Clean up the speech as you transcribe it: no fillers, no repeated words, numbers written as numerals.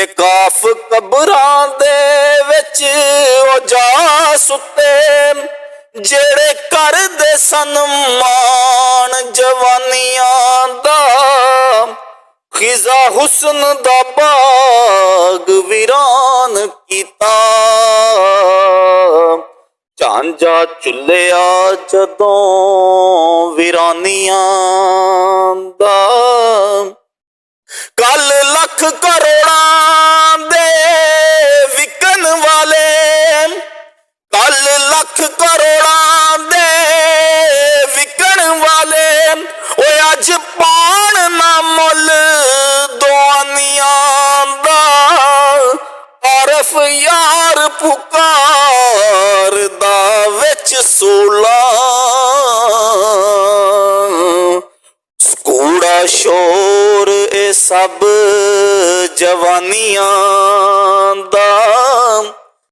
बेकाफ कबरां दे विच ओ जा सुते जेड़े करदे सन मान जवानियां दा खिजा हुस्न दा बाग वीरान कीता झांझा चुल्लिया जदों वीरानियां दा कल लख करोड़ां दे विकन वाले कल लख करोड़ां दे विकन वाले ओ अज पान ना मुल दुआनियां दा आरफ यार पुकार दा विच सूला कूड़ा शोर ए सब जवानियां